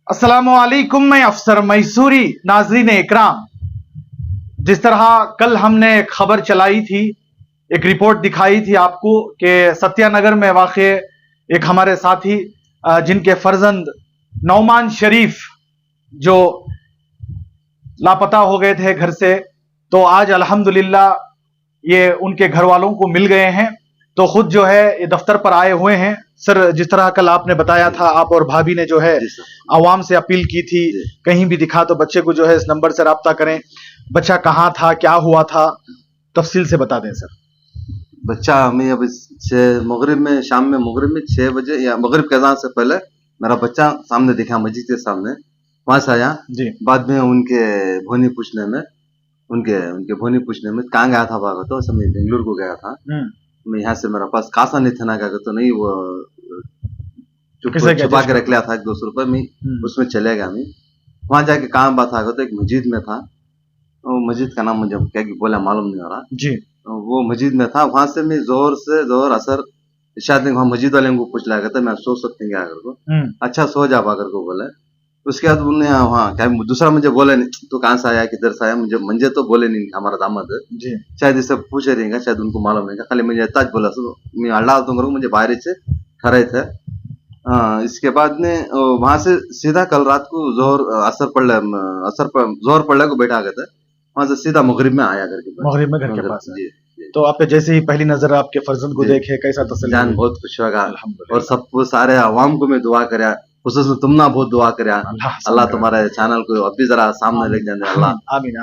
अस्सलामुअलैकुम, मैं अफसर मैसूरी। नाजरीन इकराम, जिस तरह कल हमने एक खबर चलाई थी, एक रिपोर्ट दिखाई थी आपको कि सत्यानगर में वाक़े एक हमारे साथी जिनके फर्जंद नौमान शरीफ जो लापता हो गए थे घर से, तो आज अल्हम्दुलिल्लाह ये उनके घर वालों को मिल गए हैं। तो खुद जो है ये दफ्तर पर आए हुए हैं। सर, जिस तरह कल आपने बताया था, आप और भाभी ने जो है आवाम से अपील की थी, कहीं भी दिखा तो बच्चे को जो है इस नंबर से रब्ता करें। बच्चा कहाँ था, क्या हुआ था, तफसील से बता दें सर। बच्चा हमें अब मगरिब में, शाम में मगरिब में 6 बजे या मगरिब के अज़ान से पहले मेरा बच्चा सामने दिखा, मस्जिद के सामने, वहां से आया जी। बाद में उनके भोनी पूछने में कहाँ गया था भागा, तो मैं बेंगलुरु को गया था। मैं यहाँ से मेरा पास कासा नहीं था ना, क्या तो नहीं, वो छुपा के रख लिया था 200 रुपए में, उसमें चले गया। मैं वहां जाके कहाँ बात आ गया, तो एक मस्जिद में था। वो मस्जिद का नाम मुझे क्या बोला मालूम नहीं आ रहा जी। वो मस्जिद में था। वहां से मैं जोहर असर शायद वहाँ मस्जिद वाले को पूछ लाया था, मैं सो सकते हैं क्या अगर को, अच्छा सो जा अगर को बोले। उसके बाद उन्होंने वहाँ क्या दूसरा मुझे बोले नहीं, तो कहाँ से आया, किधर से आया, मुझे तो बोले नहीं, हमारा दामाद जी। शायद इसे पूछे रहेगा, शायद उनको मालूम नहीं, खाली मुझे इतना बोला मैं अल्लाह तुम करूँ, मुझे बाहर से खड़े थे। इसके बाद ने वहां से सीधा कल रात को जोहर पढ़ को बैठा गए थे। वहां से सीधा मगरिब में आया करके, मगरिब में घर के पास जी। तो आपने जैसे ही पहली नजर आपके फर्जंद को देखे, कैसा तसल्ली? जान बहुत खुश होगा, और सबको सारे अवाम को मैं दुआ करया, खुसूसन तुमना बहुत दुआ करया, अल्लाह तुम्हारे चैनल को अभी जरा सामने लेके जाने, अल्लाह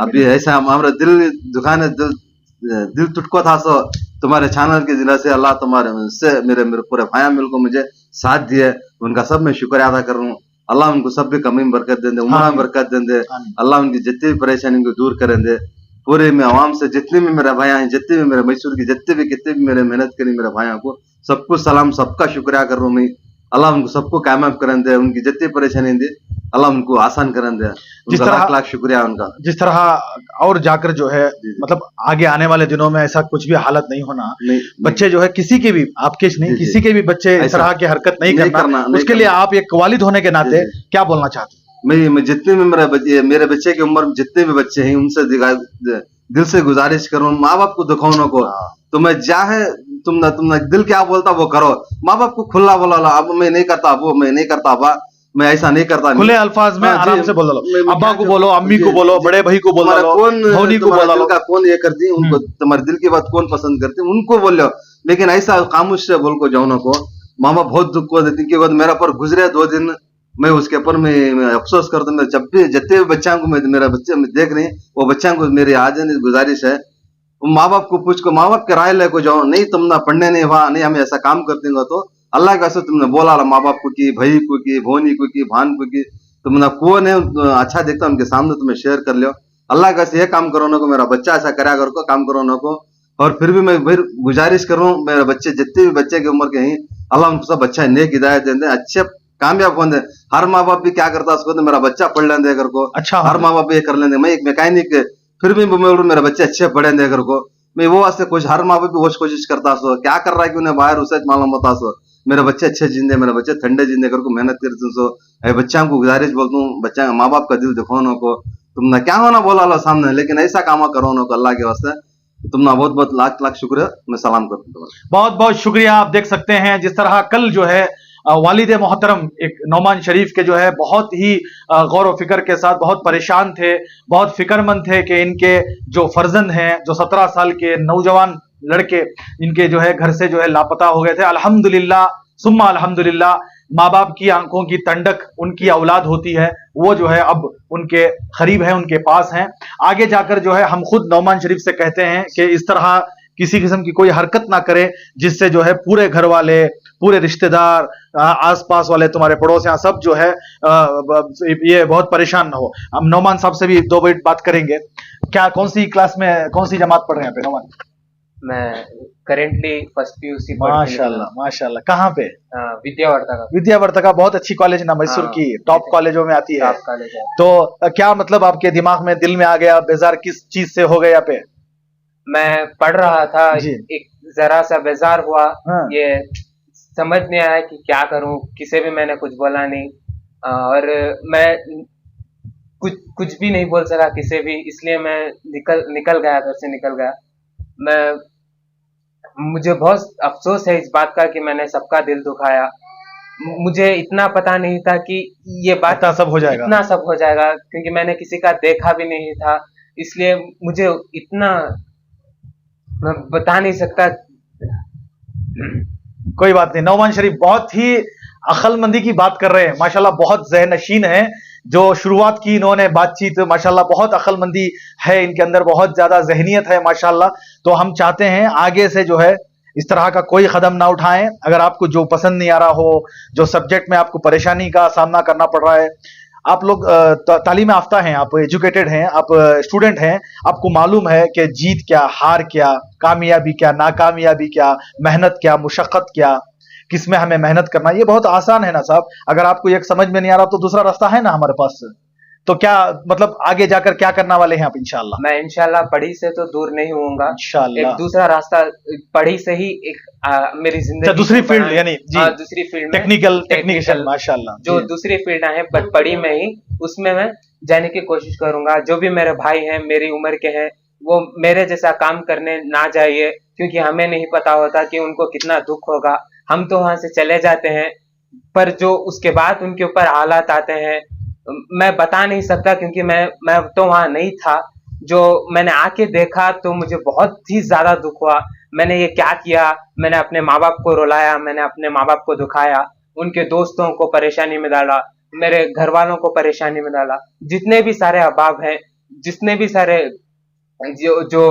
अभी ऐसा हमारे दिल दुखाने, दिल टुटको था, सो तुम्हारे चैनल के जिला से अल्लाह तुम्हारे से मेरे पूरे भाया मिल को मुझे साथ दिए, उनका सब मैं शुक्रिया अदा कर रहा हूँ। अल्लाह उनको सब भी कमी में बरकत देंदे, उम्र में बरकत देंदे, अल्लाह उनकी जितनी भी परेशानी को दूर करेंगे। पूरे में आवाम से जितने भी मेरे भाई हैं, जितने भी मेरे मैसूर की जितने भी मेरे मेहनत करी मेरे भाइयों को, सबको सलाम, सबका शुक्रिया कर रहा हूँ मैं। अल्लाह उनको सबको कामयाब करें दे, उनकी जितनी परेशानी दे अल्लाह उनको आसान करें दे। जिस तरह लाख शुक्रिया उनका। जिस तरह और जाकर जो है मतलब आगे आने वाले दिनों में ऐसा कुछ भी हालत नहीं होना, बच्चे जो है किसी के भी, आपके नहीं, किसी के भी बच्चे इस तरह की हरकत नहीं करना, उसके लिए आप एक वालिद होने के नाते क्या बोलना चाहते हैं? मैं जितने भी मेरे बच्चे की उम्र में जितने भी बच्चे हैं, उनसे दिल से गुजारिश करूँ, माँ बाप को दुखाने को, तो मैं चाहे तुम दिल क्या बोलता वो करो, माँ बाप को खुला बोला, अब मैं नहीं करता, वो मैं नहीं करता, अब्बा मैं ऐसा नहीं करता, खुले अल्फाज में आराम से बोल दो, अब्बा को बोलो, अम्मी को बोलो, बड़े भाई को बोलो, धोनी को बोलो, कौन ये करती है, उनको तुम्हारे दिल की बात कौन पसंद करती है, उनको बोलो। लेकिन ऐसा खामोश से बोल को जाओ को, माँ बाप बहुत दुख को देती है। मेरा पर गुजरे 2 दिन, मैं उसके ऊपर मैं अफसोस करता हूँ। जब भी जितने भी बच्चों को मेरा बच्चे देख रही, वो बच्चों को मेरी आज गुजारिश है, माँ बाप को पूछ को, माँ बाप के राय लेको जाओ, नहीं तुम ना पढ़ने नहीं हुआ, नहीं हमें ऐसा काम कर देंगे, तो अल्लाह का तुमने बोला माँ बाप को की, भाई को की, भोनी को की, भान को की, तुम ना कौन है अच्छा देखता उनके सामने तुम्हें शेयर कर लियो। अल्लाह का ये काम करो ना को, मेरा बच्चा ऐसा करा कर को काम करो ना को। और फिर भी मैं फिर गुजारिश करूँ, मेरे बच्चे जितने भी बच्चे की उम्र के हैं, अल्लाह उनको सब अच्छा नेक हिदायत दे, अच्छे कामयाब होंगे। हर माँ बाप भी क्या करता उसको, तो मेरा बच्चा पढ़ लेंगे अगर को, अच्छा हर माँ बाप भी ये कर लेंगे। मैं एक मैकेनिक, फिर भी मेरे बच्चे अच्छे पढ़ेंगे अगर को, मैं वो वास्ते कुछ हर माँ बाप भी वो कोशिश करता सो, क्या कर रहा है कि उन्हें बाहर उसे मालूम होता सो, मेरे बच्चे अच्छे जिंदे, मेरे बच्चे ठंडे जिंदे कर को मेहनत करते सो। बच्चा को गुजारिश बोलता हूँ, बच्चा माँ बाप का दिल दिखाओ को, तुम ना क्या होना बोला लो सामने, लेकिन ऐसा काम करो ना को अल्लाह के वास्ते। तुमना बहुत बहुत लाख लाख शुक्रिया, मैं सलाम करता हूँ। बहुत बहुत शुक्रिया। आप देख सकते हैं जिस तरह कल जो है वालिद मोहतरम एक नौमान शरीफ के जो है बहुत ही गौर व फिक्र के साथ बहुत परेशान थे, बहुत फिक्रमंद थे कि इनके जो फर्जंद हैं, जो 17 साल के नौजवान लड़के इनके जो है घर से जो है लापता हो गए थे। अल्हम्दुलिल्लाह सुम्मा अल्हम्दुलिल्लाह, माँ बाप की आंखों की ठंडक उनकी औलाद होती है, वो जो है अब उनके करीब है, उनके पास हैं। आगे जाकर जो है हम खुद नौमान शरीफ से कहते हैं कि इस तरह किसी किस्म की कोई हरकत ना करे जिससे जो है पूरे घर वाले, पूरे रिश्तेदार, आसपास वाले, तुम्हारे पड़ोसियां सब जो है ये बहुत परेशान ना हो। हम नौमान साहब से भी 2 मिनट बात करेंगे। क्या कौन सी क्लास में, कौन सी जमात पढ़ रहे हैं पे नौमान? मैं करेंटली फर्स्ट पीयूसी। माशाल्लाह माशाल्लाह। कहाँ पे? विद्यावर्तका। विद्यावर्तका बहुत अच्छी कॉलेज ना, मैसूर की टॉप कॉलेजों में आती है। तो क्या मतलब आपके दिमाग में, दिल में आ गया, बेजार किस चीज से हो गया पे? मैं पढ़ रहा था, एक जरा सा बेजार हुआ, ये समझ नहीं आया कि क्या करूं, किसे भी मैंने कुछ बोला नहीं, और मैं कुछ भी नहीं बोल सका किसी भी, इसलिए मैं निकल गया, घर से निकल गया। मुझे बहुत अफसोस है इस बात का कि मैंने सबका दिल दुखाया। मुझे इतना पता नहीं था कि ये बात इतना सब हो जाएगा, इतना सब हो जाएगा, क्योंकि मैंने किसी का देखा भी नहीं था, इसलिए मुझे इतना मैं बता नहीं सकता। कोई बात नहीं। नौमान शरीफ बहुत ही अक्लमंदी की बात कर रहे हैं माशाल्लाह, बहुत ज़हन नशीन है। जो शुरुआत की इन्होंने बातचीत, माशाल्लाह बहुत अक्लमंदी है इनके अंदर, बहुत ज्यादा जहनियत है माशाल्लाह। तो हम चाहते हैं आगे से जो है इस तरह का कोई कदम ना उठाएं। अगर आपको जो पसंद नहीं आ रहा हो, जो सब्जेक्ट में आपको परेशानी का सामना करना पड़ रहा है, आप लोग तालीम याफ्ता हैं, आप एजुकेटेड हैं, आप स्टूडेंट हैं, आपको मालूम है कि जीत क्या, हार क्या, कामयाबी क्या, नाकामयाबी क्या, मेहनत क्या, मुशक्कत क्या, किसमें हमें मेहनत करना, ये बहुत आसान है ना साहब। अगर आपको एक समझ में नहीं आ रहा तो दूसरा रास्ता है ना हमारे पास। तो क्या मतलब आगे जाकर क्या करने वाले हैं आप इंशाल्लाह? मैं इंशाल्लाह पढ़ी से तो दूर नहीं होऊंगा, इंशाल्लाह। एक दूसरा रास्ता पढ़ी से ही एक मेरी जिंदगी दूसरी फील्ड यानी जी, दूसरी फील्ड टेक्निकल माशाल्लाह जो दूसरी फील्ड है पढ़ी में ही, उसमें मैं जाने की कोशिश करूंगा। जो भी मेरे भाई हैं, मेरी उम्र के हैं, वो मेरे जैसा काम करने ना जाइए, क्योंकि हमें नहीं पता होता कि उनको कितना दुख होगा। हम तो वहां से चले जाते हैं, पर जो उसके बाद उनके ऊपर हालात आते हैं मैं बता नहीं सकता, क्योंकि मैं तो वहां नहीं था। जो मैंने आके देखा तो मुझे बहुत ही ज्यादा दुख हुआ। मैंने ये क्या किया? मैंने अपने माँ बाप को रुलाया, मैंने अपने माँ बाप को दुखाया, उनके दोस्तों को परेशानी में डाला, मेरे घर वालों को परेशानी में डाला। जितने भी सारे अहबाब हैं, जितने भी सारे जो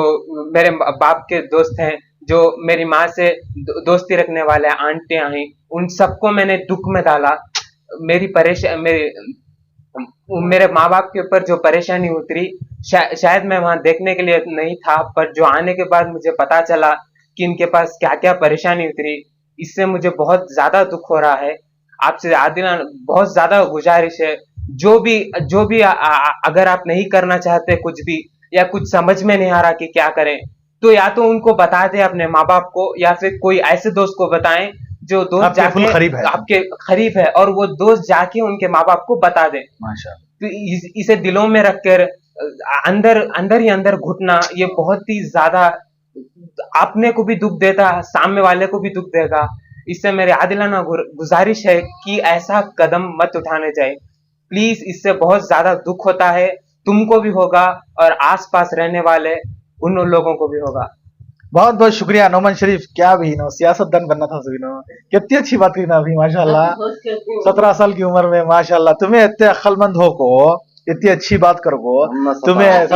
मेरे बाप के दोस्त हैं, जो मेरी माँ से दोस्ती रखने वाले आंटियां हैं, उन सबको मैंने दुख में डाला। मेरे माँ बाप के ऊपर जो परेशानी उतरी, शायद मैं वहां देखने के लिए नहीं था, पर जो आने के बाद मुझे पता चला कि इनके पास क्या क्या परेशानी उतरी, इससे मुझे बहुत ज्यादा दुख हो रहा है। आपसे आदिलान बहुत ज्यादा गुजारिश है, जो भी अगर आप नहीं करना चाहते कुछ भी, या कुछ समझ में नहीं आ रहा कि क्या करें, तो या तो उनको बता दें अपने माँ बाप को, या फिर कोई ऐसे दोस्त को बताएं जो दोस्त जाके आपके करीब है, और वो दोस्त जाके उनके माँ बाप को बता दे। तो इसे दिलों में रखकर अंदर ही अंदर घुटना, ये बहुत ही ज्यादा अपने को भी दुख देता, सामने वाले को भी दुख देगा। इससे मेरे आदिलाना गुजारिश है कि ऐसा कदम मत उठाने चाहिए प्लीज। इससे बहुत ज्यादा दुख होता है, तुमको भी होगा और आसपास रहने वाले उन लोगों को भी होगा। बहुत बहुत शुक्रिया नौमान शरीफ। क्या भी नो सियासतदान बनना था सभी नो, कितनी अच्छी बात की ना अभी माशाल्लाह। 17 साल की उम्र में माशाल्लाह तुम्हें इतने अक्लमंद हो को, इतनी अच्छी बात कर को, तुम्हें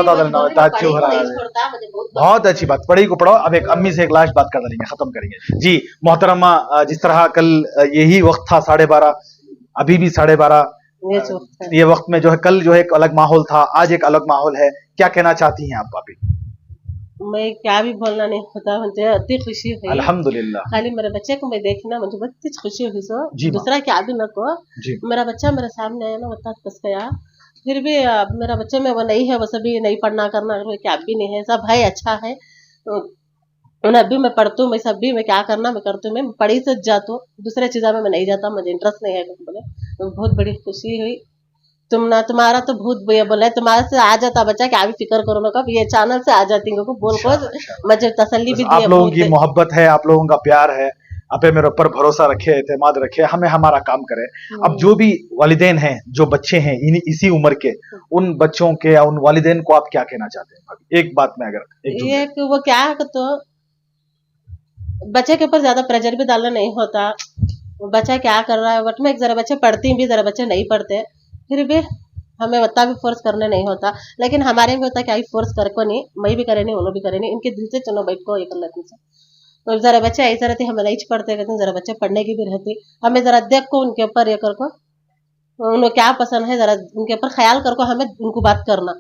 बहुत अच्छी बात। पढ़ी को पढ़ो। अब एक अम्मी से एक लास्ट बात कर देंगे, खत्म करेंगे जी। मोहतरमा, जिस तरह कल यही वक्त था 12:30, अभी भी 12:30 ये वक्त में जो है, कल जो है एक अलग माहौल था, आज एक अलग माहौल है। क्या कहना चाहती हैं आप भाभी? मैं क्या भी बोलना नहीं होता, मुझे अति खुशी हुई अल्हम्दुलिल्लाह। खाली मेरे बच्चे को मैं देखना मुझे बहुत खुशी हुई। सो जी दूसरा क्या भी न को, मेरा बच्चा मेरे सामने है ना, बता कस गया। फिर भी मेरा बच्चे में वो नहीं है, वो सभी नहीं पढ़ना करना क्या भी नहीं है, सब है अच्छा है। उन्हें अभी मैं पढ़ती हूँ, मैं सब भी मैं क्या करना मैं करती हूँ, मैं पढ़ी से जाती हूँ, दूसरे चीज़ों में मैं नहीं जाता, मुझे इंटरेस्ट नहीं है। बोले तो बहुत बड़ी खुशी हुई। तुम्हारा तो बहुत बोले तुम्हारे से आ जाता बच्चा, क्या भी फिक्र करो ना, कब ये चैनल से आ जाती को बोल को मुझे तसल्ली भी दी। आप लोगों की मोहब्बत है, आप लोगों का प्यार है, आप मेरे ऊपर भरोसा रखे, एतमाद रखे, हमें हमारा काम करे। अब जो भी वालिदैन हैं, जो बच्चे हैं इसी उम्र के, उन बच्चों के या उन वालिदैन को आप क्या कहना चाहते हैं? एक बात में अगर एक वो क्या है, तो बच्चे के ऊपर ज्यादा प्रेशर भी डालना नहीं होता। बच्चा क्या कर रहा है, बट में जरा बच्चे पढ़ती भी, जरा बच्चे नहीं पढ़ते, फिर भी हमें उतना भी फोर्स करने नहीं होता। लेकिन हमारे में होता क्या फोर्स कर को नहीं, मैं भी करे नहीं, उन्होंने भी करे नहीं, इनके दिल से चलो बैठ को ये कर लेते से। तो जरा बच्चे ऐसे रहते, हमें नहीं पढ़ते कहते, जरा बच्चे पढ़ने की भी रहती, हमें जरा देख को उनके ऊपर ये कर को, उनको क्या पसंद है जरा उनके ऊपर ख्याल कर को, हमें उनको बात करना,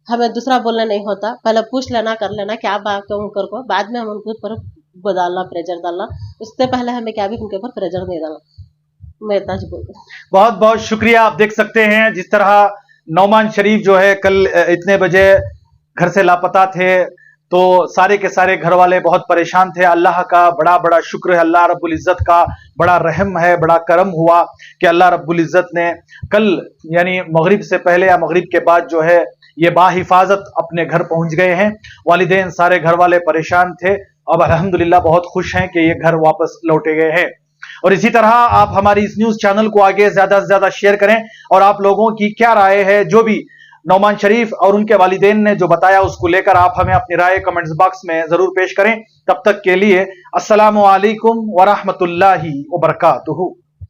हमें दूसरा बोलना नहीं होता। पहले पूछ लेना, कर लेना क्या बात क्यों कर को, बाद में हम उनके ऊपर डालना, प्रेशर डालना, उससे पहले हमें क्या भी उनके ऊपर प्रेशर नहीं डालना। बहुत बहुत शुक्रिया। आप देख सकते हैं जिस तरह नौमान शरीफ जो है कल इतने बजे घर से लापता थे, तो सारे के सारे घर वाले बहुत परेशान थे। अल्लाह का बड़ा बड़ा शुक्र है, अल्लाह रब्बुल इज्जत का बड़ा रहम है, बड़ा करम हुआ कि अल्लाह रब्बुल इज्जत ने कल यानी मगरिब से पहले या मगरिब के बाद जो है ये बाहिफाजत अपने घर पहुंच गए हैं। वालिदैन सारे घर वाले परेशान थे, अब अल्हम्दुलिल्लाह बहुत खुश हैं कि ये घर वापस लौटे गए हैं। और इसी तरह आप हमारी इस न्यूज चैनल को आगे ज्यादा से ज्यादा शेयर करें और आप लोगों की क्या राय है, जो भी नौमान शरीफ और उनके वालिदैन ने जो बताया उसको लेकर आप हमें अपनी राय कमेंट्स बॉक्स में जरूर पेश करें। तब तक के लिए अस्सलामु अलैकुम व रहमतुल्लाहि व बरकातुहू।